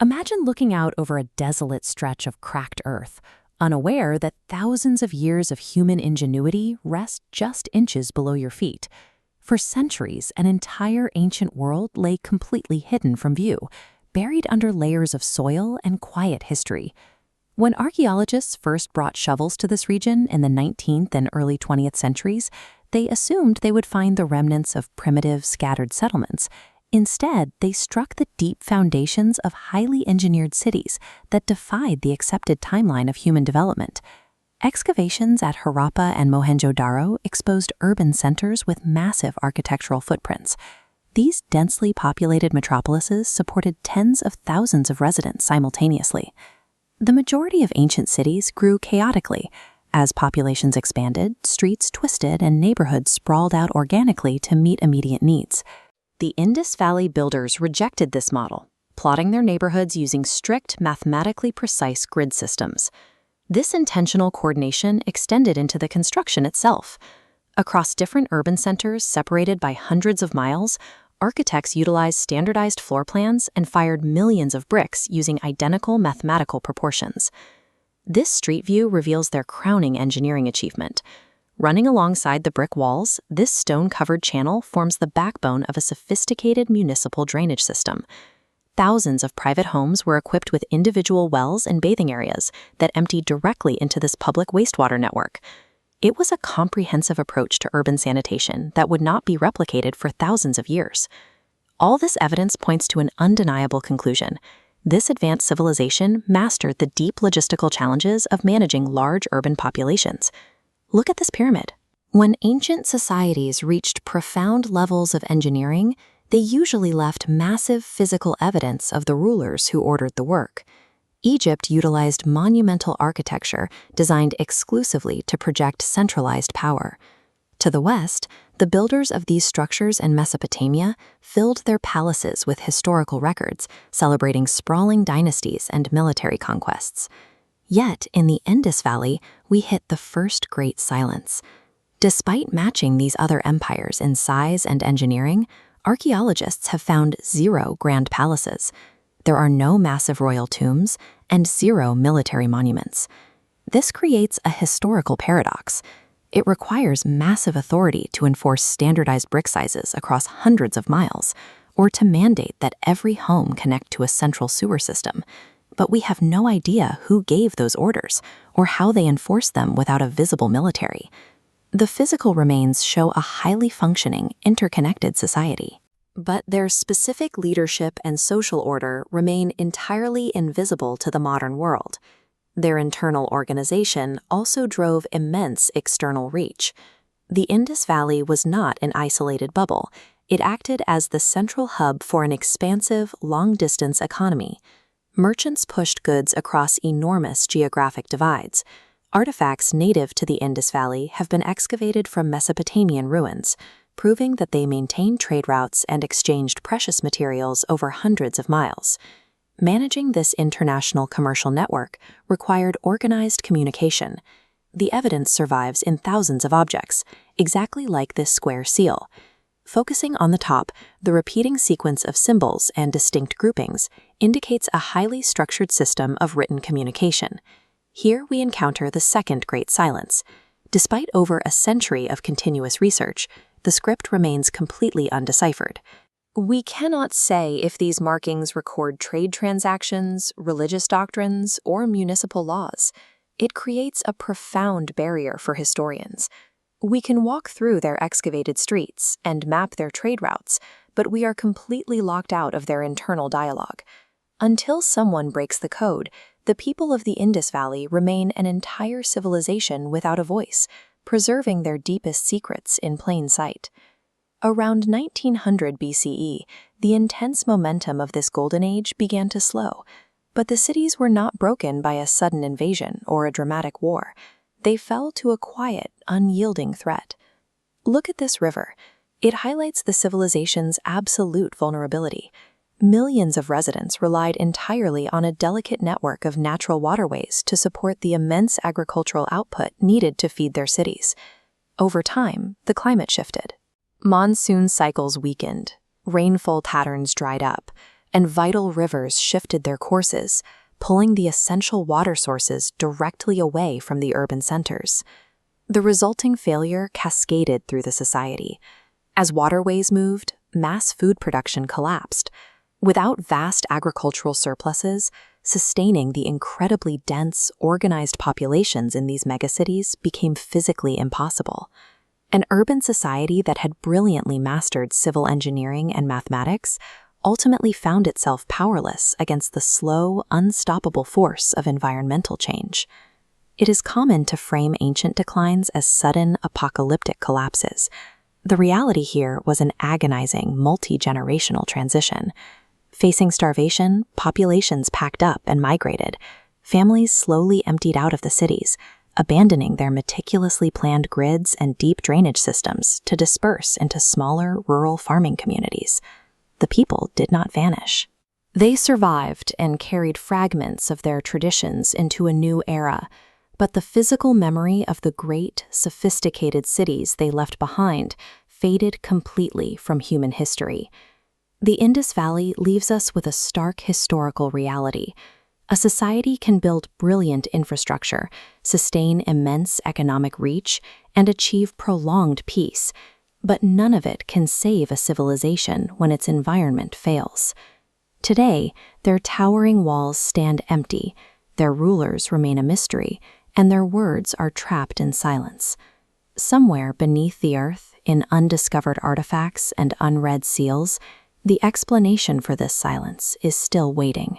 Imagine looking out over a desolate stretch of cracked earth, unaware that thousands of years of human ingenuity rest just inches below your feet. For centuries, an entire ancient world lay completely hidden from view, buried under layers of soil and quiet history. When archaeologists first brought shovels to this region in the 19th and early 20th centuries, they assumed they would find the remnants of primitive, scattered settlements. Instead, they struck the deep foundations of highly engineered cities that defied the accepted timeline of human development. Excavations at Harappa and Mohenjo-Daro exposed urban centers with massive architectural footprints. These densely populated metropolises supported tens of thousands of residents simultaneously. The majority of ancient cities grew chaotically. As populations expanded, streets twisted and neighborhoods sprawled out organically to meet immediate needs. The Indus Valley builders rejected this model, plotting their neighborhoods using strict, mathematically precise grid systems. This intentional coordination extended into the construction itself. Across different urban centers separated by hundreds of miles, architects utilized standardized floor plans and fired millions of bricks using identical mathematical proportions. This street view reveals their crowning engineering achievement. Running alongside the brick walls, this stone-covered channel forms the backbone of a sophisticated municipal drainage system. Thousands of private homes were equipped with individual wells and bathing areas that emptied directly into this public wastewater network. It was a comprehensive approach to urban sanitation that would not be replicated for thousands of years. All this evidence points to an undeniable conclusion. This advanced civilization mastered the deep logistical challenges of managing large urban populations. Look at this pyramid. When ancient societies reached profound levels of engineering, they usually left massive physical evidence of the rulers who ordered the work. Egypt utilized monumental architecture designed exclusively to project centralized power. To the west, the builders of these structures in Mesopotamia filled their palaces with historical records, celebrating sprawling dynasties and military conquests. Yet, in the Indus Valley, we hit the first great silence. Despite matching these other empires in size and engineering, archaeologists have found 0 grand palaces. There are no massive royal tombs and 0 military monuments. This creates a historical paradox. It requires massive authority to enforce standardized brick sizes across hundreds of miles, or to mandate that every home connect to a central sewer system. But we have no idea who gave those orders or how they enforced them without a visible military. The physical remains show a highly functioning, interconnected society. But their specific leadership and social order remain entirely invisible to the modern world. Their internal organization also drove immense external reach. The Indus Valley was not an isolated bubble. It acted as the central hub for an expansive, long-distance economy. Merchants pushed goods across enormous geographic divides. Artifacts native to the Indus Valley have been excavated from Mesopotamian ruins, proving that they maintained trade routes and exchanged precious materials over hundreds of miles. Managing this international commercial network required organized communication. The evidence survives in thousands of objects, exactly like this square seal. Focusing on the top, the repeating sequence of symbols and distinct groupings indicates a highly structured system of written communication. Here we encounter the second great silence. Despite over a century of continuous research, the script remains completely undeciphered. We cannot say if these markings record trade transactions, religious doctrines, or municipal laws. It creates a profound barrier for historians. We can walk through their excavated streets and map their trade routes, but we are completely locked out of their internal dialogue. Until someone breaks the code, the people of the Indus Valley remain an entire civilization without a voice, preserving their deepest secrets in plain sight. Around 1900 BCE, the intense momentum of this golden age began to slow, but the cities were not broken by a sudden invasion or a dramatic war. They fell to a quiet, unyielding threat. Look at this river. It highlights the civilization's absolute vulnerability. Millions of residents relied entirely on a delicate network of natural waterways to support the immense agricultural output needed to feed their cities. Over time, the climate shifted. Monsoon cycles weakened, rainfall patterns dried up, and vital rivers shifted their courses, pulling the essential water sources directly away from the urban centers. The resulting failure cascaded through the society. As waterways moved, mass food production collapsed. Without vast agricultural surpluses, sustaining the incredibly dense, organized populations in these megacities became physically impossible. An urban society that had brilliantly mastered civil engineering and mathematics ultimately found itself powerless against the slow, unstoppable force of environmental change. It is common to frame ancient declines as sudden, apocalyptic collapses. The reality here was an agonizing, multi-generational transition. Facing starvation, populations packed up and migrated. Families slowly emptied out of the cities, abandoning their meticulously planned grids and deep drainage systems to disperse into smaller, rural farming communities. The people did not vanish. They survived and carried fragments of their traditions into a new era, but the physical memory of the great, sophisticated cities they left behind faded completely from human history. The Indus Valley leaves us with a stark historical reality. A society can build brilliant infrastructure, sustain immense economic reach, and achieve prolonged peace, but none of it can save a civilization when its environment fails. Today, their towering walls stand empty, their rulers remain a mystery, and their words are trapped in silence. Somewhere beneath the earth, in undiscovered artifacts and unread seals, the explanation for this silence is still waiting.